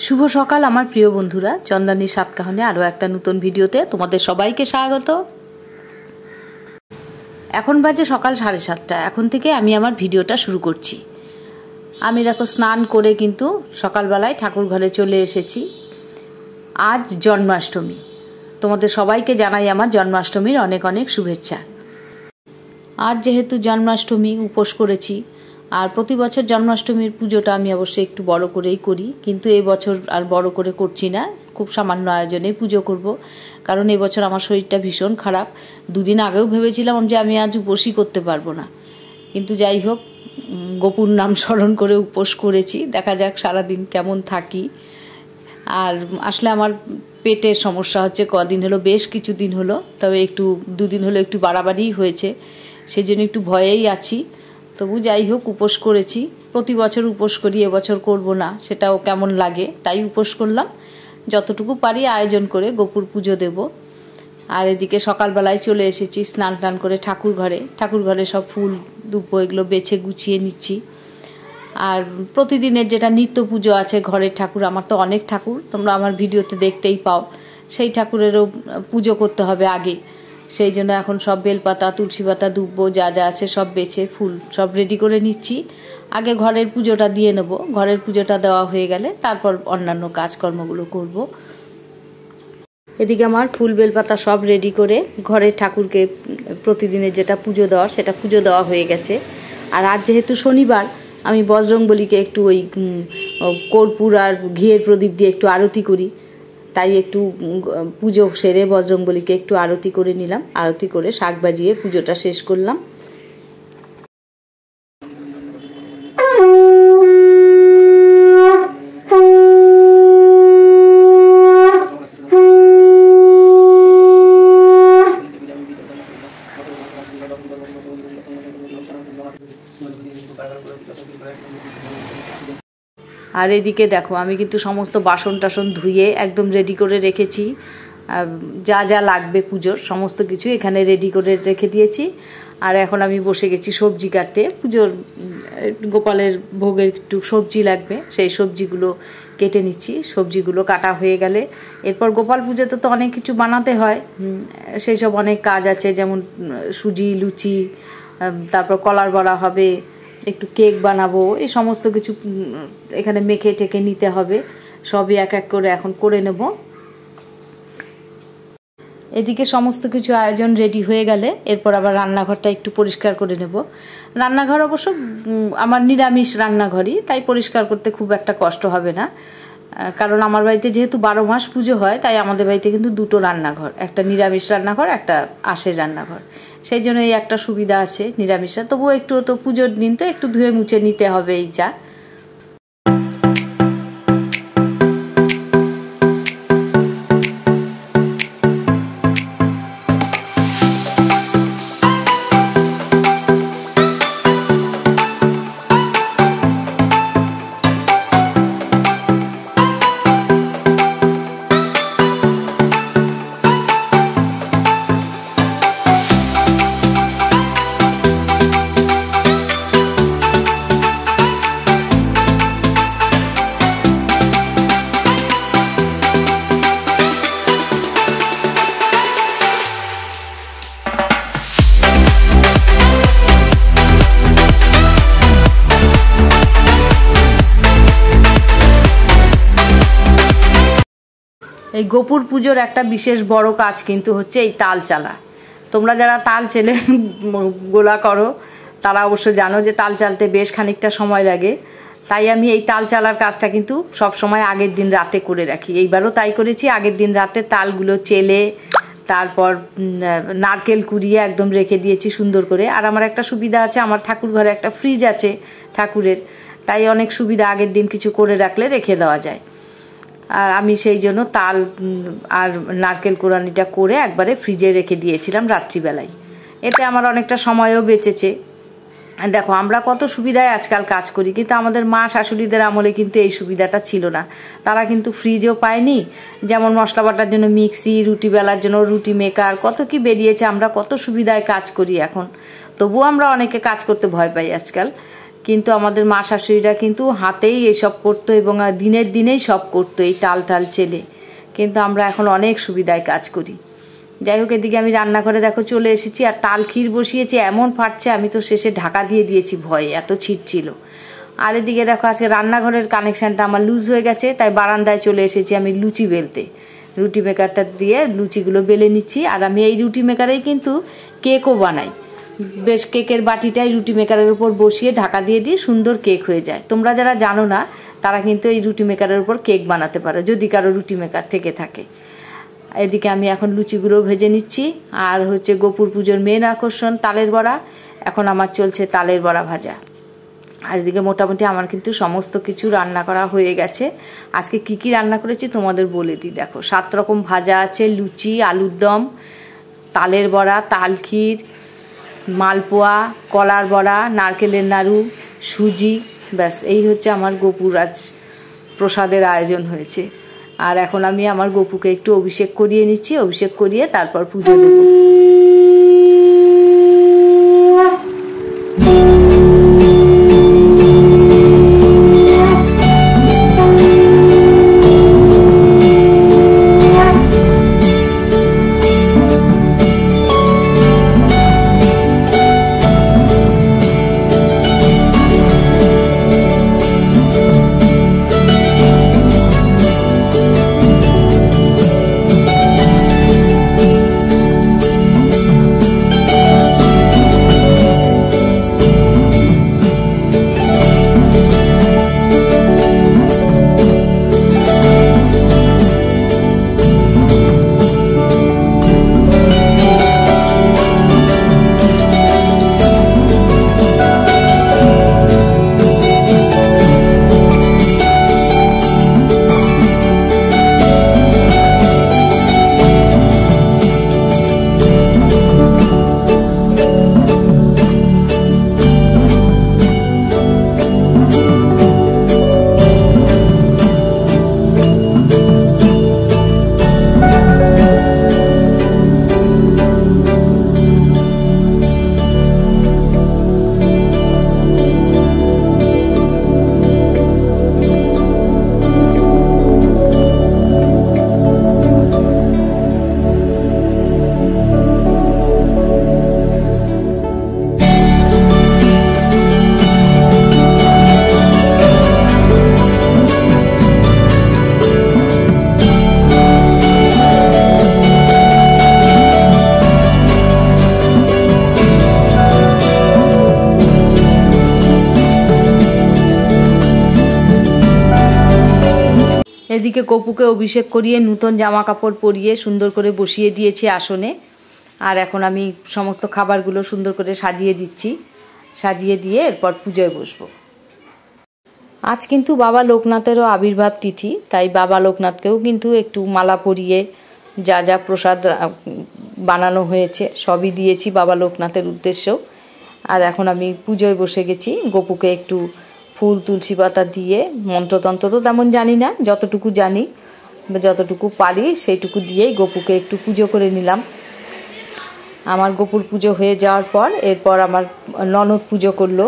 শুভ সকাল আমার প্রিয় বন্ধুরা, চন্দানীর সাতকাহনে আরও একটা নতুন ভিডিওতে তোমাদের সবাইকে স্বাগত। এখন বাজে সকাল 7:30। এখন থেকে আমি আমার ভিডিওটা শুরু করছি। আমি দেখো স্নান করে কিন্তু সকালবেলায় ঠাকুর ঘরে চলে এসেছি। আজ জন্মাষ্টমী, তোমাদের সবাইকে জানাই আমার জন্মাষ্টমীর অনেক অনেক শুভেচ্ছা। আজ যেহেতু জন্মাষ্টমী উপোস করেছি, আর প্রতি বছর জন্মাষ্টমীর পুজোটা আমি অবশ্যই একটু বড় করেই করি, কিন্তু এই বছর আর বড় করে করছি না, খুব সামান্য আয়োজনে পুজো করব। কারণ এই বছর আমার শরীরটা ভীষণ খারাপ। দুদিন আগেও ভেবেছিলাম যে আমি আজ উপোসই করতে পারবো না, কিন্তু যাই হোক গোপুর নাম স্মরণ করে উপোস করেছি। দেখা যাক সারাদিন কেমন থাকি। আর আসলে আমার পেটের সমস্যা হচ্ছে কদিন হলো, বেশ কিছুদিন হলো, তবে একটু দুদিন হলো একটু বাড়াবাড়িই হয়েছে, সেই জন্য একটু ভয়েই আছি। তবু যাই হোক উপোস করেছি। প্রতি বছর উপোস করি, এবছর করব না, সেটাও কেমন লাগে তাই উপোস করলাম। যতটুকু পারি আয়োজন করে গোপুর পুজো দেব। আর এদিকে সকালবেলায় চলে এসেছি স্নান টান করে ঠাকুর ঘরে সব ফুল দুব্বো এগুলো বেছে গুছিয়ে নিচ্ছি। আর প্রতিদিনের যেটা নিত্য পুজো আছে ঘরের ঠাকুর, আমার তো অনেক ঠাকুর, তোমরা আমার ভিডিওতে দেখতেই পাও, সেই ঠাকুরেরও পুজো করতে হবে আগে। সেই জন্য এখন সব বেলপাতা, তুলসী পাতা, দুব্বো যা যা আছে সব বেছে ফুল সব রেডি করে নিচ্ছি। আগে ঘরের পুজোটা দিয়ে নেব, ঘরের পুজোটা দেওয়া হয়ে গেলে তারপর অন্যান্য কাজকর্মগুলো করব। এদিকে আমার ফুল বেলপাতা সব রেডি করে ঘরের ঠাকুরকে প্রতিদিনের যেটা পুজো দেওয়ার সেটা পুজো দেওয়া হয়ে গেছে। আর আজ যেহেতু শনিবার, আমি বজরংবলীকে একটু ওই কর্পূর আর ঘিয়ের প্রদীপ দিয়ে একটু আরতি করি, তাই একটু পুজো সেরে বজরংবলীকে একটু আরতি করে নিলাম। আরতি করে শাক বাজিয়ে পুজোটা শেষ করলাম। আর এদিকে দেখো আমি কিন্তু সমস্ত বাসন টাসন ধুয়ে একদম রেডি করে রেখেছি। যা যা লাগবে পুজোর সমস্ত কিছু এখানে রেডি করে রেখে দিয়েছি। আর এখন আমি বসে গেছি সবজি কাটতে। পুজোর গোপালের ভোগের একটু সবজি লাগবে, সেই সবজিগুলো কেটে নিচ্ছি। সবজিগুলো কাটা হয়ে গেলে এরপর গোপাল পুজোতে তো অনেক কিছু বানাতে হয়, সেই সব অনেক কাজ আছে, যেমন সুজি লুচি, তারপর কলার বড়া হবে, একটু কেক বানাবো, এই সমস্ত কিছু এখানে মেখে টেকে নিতে হবে। সবই এক এক করে এখন করে নেব। এদিকে সমস্ত কিছু আয়োজন রেডি হয়ে গেলে এরপর আবার রান্নাঘরটা একটু পরিষ্কার করে নেব। রান্নাঘর অবশ্য আমার নিরামিষ রান্নাঘরই, তাই পরিষ্কার করতে খুব একটা কষ্ট হবে না। কারণ আমার বাড়িতে যেহেতু 12 মাস পুজো হয়, তাই আমাদের বাড়িতে কিন্তু দুটো রান্নাঘর, একটা নিরামিষ রান্নাঘর, একটা আঁশের রান্নাঘর। সেই জন্য এই একটা সুবিধা আছে নিরামিষটা। তবুও একটু তো পুজোর দিন তো একটু ধুয়ে মুছে নিতে হবে এই যা। এই গোপুর পুজোর একটা বিশেষ বড় কাজ কিন্তু হচ্ছে এই তাল চালা। তোমরা যারা তাল চেলে গোলা করো তারা অবশ্য জানো যে তাল চালতে বেশ খানিকটা সময় লাগে। তাই আমি এই তাল চালার কাজটা কিন্তু সব সময় আগের দিন রাতে করে রাখি। এইবারও তাই করেছি, আগের দিন রাতে তালগুলো চেলে তারপর নারকেল কুড়িয়ে একদম রেখে দিয়েছি সুন্দর করে। আর আমার একটা সুবিধা আছে, আমার ঠাকুর ঘরে একটা ফ্রিজ আছে ঠাকুরের, তাই অনেক সুবিধা, আগের দিন কিছু করে রাখলে রেখে দেওয়া যায়। আর আমি সেই জন্য তাল আর নারকেল কোরানিটা করে একবারে ফ্রিজে রেখে দিয়েছিলাম রাত্রিবেলায়। এতে আমার অনেকটা সময়ও বেঁচেছে। দেখো আমরা কত সুবিধায় আজকাল কাজ করি, কিন্তু আমাদের মা শাশুড়িদের আমলে কিন্তু এই সুবিধাটা ছিল না। তারা কিন্তু ফ্রিজও পায়নি, যেমন মশলা বাটার জন্য মিক্সি, রুটি বেলার জন্য রুটি মেকার, কত কি বেরিয়েছে। আমরা কত সুবিধায় কাজ করি এখন, তবুও আমরা অনেকে কাজ করতে ভয় পাই আজকাল। কিন্তু আমাদের মা শাশুড়িরা কিন্তু হাতেই এসব করতো এবং দিনের দিনেই সব করতো, এই টাল টাল চেলে। কিন্তু আমরা এখন অনেক সুবিধায় কাজ করি। যাই হোক, এদিকে আমি রান্নাঘরে দেখো চলে এসেছি, আর তাল ক্ষীর বসিয়েছি, এমন ফাটছে, আমি তো শেষে ঢাকা দিয়ে দিয়েছি ভয়ে, এত ছিট ছিল। আর এদিকে দেখো আজকে রান্নাঘরের কানেকশানটা আমার লুজ হয়ে গেছে, তাই বারান্দায় চলে এসেছি আমি লুচি বেলতে। রুটি মেকারটা দিয়ে লুচিগুলো বেলে নিচ্ছি। আর আমি এই রুটি মেকারেই কিন্তু কেকও বানাই। বেশ কেকের বাটিটাই রুটি মেকারের উপর বসিয়ে ঢাকা দিয়ে দিয়ে সুন্দর কেক হয়ে যায়। তোমরা যারা জানো না তারা কিন্তু এই রুটি মেকারের উপর কেক বানাতে পারো, যদি কারো রুটি মেকার থেকে থাকে। এদিকে আমি এখন লুচিগুলো ভেজে নিচ্ছি। আর হচ্ছে গোপুর পুজোর মেন আকর্ষণ তালের বড়া, এখন আমার চলছে তালের বড়া ভাজা। আর এদিকে মোটামুটি আমার কিন্তু সমস্ত কিছু রান্না করা হয়ে গেছে। আজকে কি কি রান্না করেছি তোমাদের বলে দিই। দেখো 7 রকম ভাজা আছে, লুচি, আলুর দম, তালের বড়া, তাল ক্ষীর, মালপোয়া, কলার বড়া, নারকেলের নাড়ু, সুজি। ব্যাস এই হচ্ছে আমার গোপুর আজ প্রসাদের আয়োজন হয়েছে। আর এখন আমি আমার গোপুকে একটু অভিষেক করিয়ে নিচ্ছি, অভিষেক করিয়ে তারপর পুজো দেব। এদিকে গপুকে অভিষেক করিয়ে নূতন জামা কাপড় পরিয়ে সুন্দর করে বসিয়ে দিয়েছি আসনে। আর এখন আমি সমস্ত খাবারগুলো সুন্দর করে সাজিয়ে দিচ্ছি, সাজিয়ে দিয়ে এরপর পুজোয় বসবো। আজ কিন্তু বাবা লোকনাথেরও আবির্ভাব তিথি, তাই বাবা লোকনাথকেও কিন্তু একটু মালা পরিয়ে যা যা প্রসাদ বানানো হয়েছে সবই দিয়েছি বাবা লোকনাথের উদ্দেশ্যেও। আর এখন আমি পুজোয় বসে গেছি। গপুকে একটু ফুল তুলসী পাতা দিয়ে, মন্ত্রতন্ত্র তো তেমন জানি না, যতটুকু জানি যতটুকু পারি সেইটুকু দিয়েই গপুকে একটু পুজো করে নিলাম। আমার গপুর পুজো হয়ে যাওয়ার পর এরপর আমার ননদ পুজো করলো।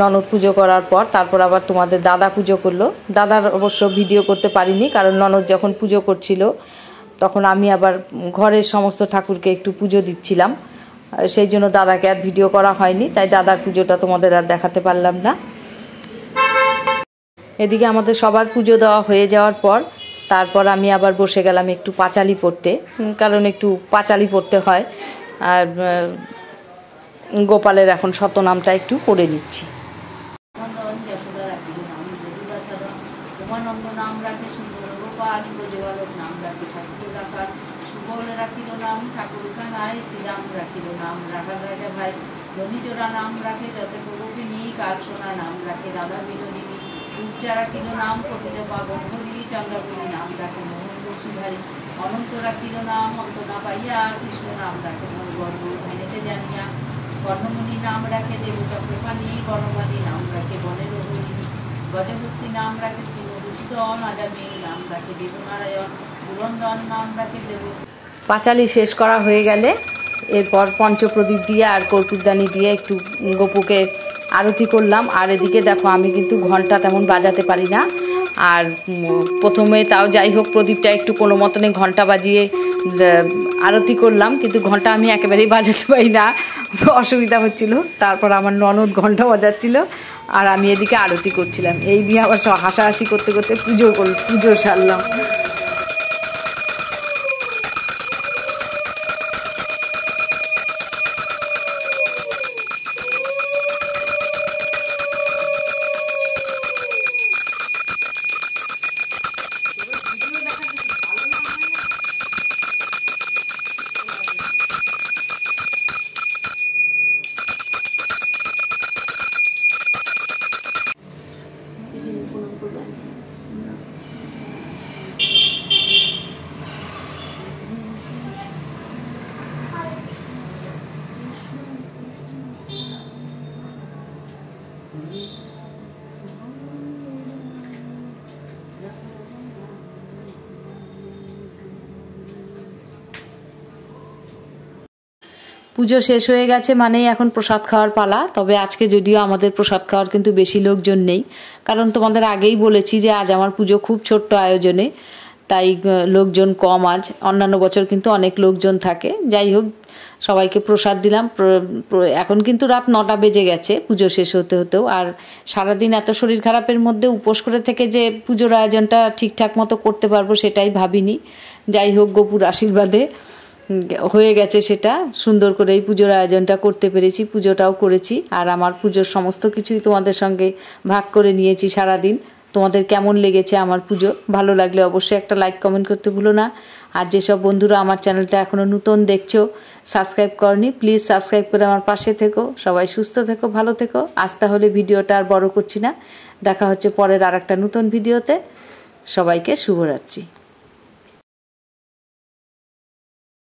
ননদ পুজো করার পর তারপর আবার তোমাদের দাদা পুজো করলো। দাদার অবশ্য ভিডিও করতে পারিনি, কারণ ননদ যখন পুজো করছিল তখন আমি আবার ঘরের সমস্ত ঠাকুরকে একটু পুজো দিচ্ছিলাম, সেই জন্য দাদাকে আর ভিডিও করা হয়নি, তাই দাদার পুজোটা তোমাদের আর দেখাতে পারলাম না। এদিকে আমাদের সবার পুজো দেওয়া হয়ে যাওয়ার পর তারপর আমি আবার বসে গেলাম একটু পাঁচালি পড়তে, কারণ একটু পাঁচালি পড়তে হয়। আর গোপালের এখন শতনামটা একটু পড়ে নিচ্ছি। নাম কপিল পাবন হরি চন্দ্রপুরী নাম রাখে মোহন বংশীধারী অনন্ত রাখিল নাম অন্ত না পাইয়া কৃষ্ণ নাম রাখে মোর গর্ব ভেনেতে জানিয়া কর্ণমণি নাম রাখে দেব চক্রপাণী বনমালী নাম রাখে বনের হরিণী গজহস্তি নাম রাখে শ্রী মধুসূদন আজামিল নাম রাখে দেবনারায়ণ পুরন্দন নাম রাখে দেব। পাঁচালি শেষ করা হয়ে গেলে এরপর পঞ্চপ্রদীপ দিয়ে আর কর্পূরদানি দিয়ে একটু গপুকে আরতি করলাম। আর এদিকে দেখো আমি কিন্তু ঘন্টা তেমন বাজাতে পারি না, আর প্রথমে তাও যাই হোক প্রদীপটা একটু কোনো মতনে ঘন্টা বাজিয়ে আরতি করলাম, কিন্তু ঘন্টা আমি একেবারেই বাজাতে পারি না, অসুবিধা হচ্ছিল। তারপর আমার ননদ ঘন্টা বাজাচ্ছিল আর আমি এদিকে আরতি করছিলাম। এই নিয়ে আবার হাসাহাসি করতে করতে পুজো সারলাম। পুজো শেষ হয়ে গেছে মানেই এখন প্রসাদ খাওয়ার পালা। তবে আজকে যদিও আমাদের প্রসাদ খাওয়ার কিন্তু বেশি লোকজন নেই, কারণ তোমাদের আগেই বলেছি যে আজ আমার পুজো খুব ছোট্ট আয়োজনে, তাই লোকজন কম আজ। অন্যান্য বছর কিন্তু অনেক লোকজন থাকে। যাই হোক, সবাইকে প্রসাদ দিলাম। এখন কিন্তু রাত 9টা বেজে গেছে পুজো শেষ হতে হতেও। আর সারাদিন এত শরীর খারাপের মধ্যে উপোস করে থেকে যে পুজোর আয়োজনটা ঠিকঠাক মতো করতে পারবো সেটাই ভাবিনি। যাই হোক, গোপুর আশীর্বাদে হয়ে গেছে সেটা। সুন্দর করে এই পুজোর আয়োজনটা করতে পেরেছি, পুজোটাও করেছি। আর আমার পুজোর সমস্ত কিছুই তোমাদের সঙ্গে ভাগ করে নিয়েছি সারাদিন। তোমাদের কেমন লেগেছে আমার পুজো? ভালো লাগলে অবশ্যই একটা লাইক কমেন্ট করতে ভুলো না। আর যেসব বন্ধুরা আমার চ্যানেলটা এখনও নতুন দেখছো, সাবস্ক্রাইব করনি, প্লিজ সাবস্ক্রাইব করে আমার পাশে থেকো। সবাই সুস্থ থেকো, ভালো থেকো। আজ তাহলে ভিডিওটা আর বড় করছি না, দেখা হচ্ছে পরের আর একটা নতুন ভিডিওতে। সবাইকে শুভরাত্রি।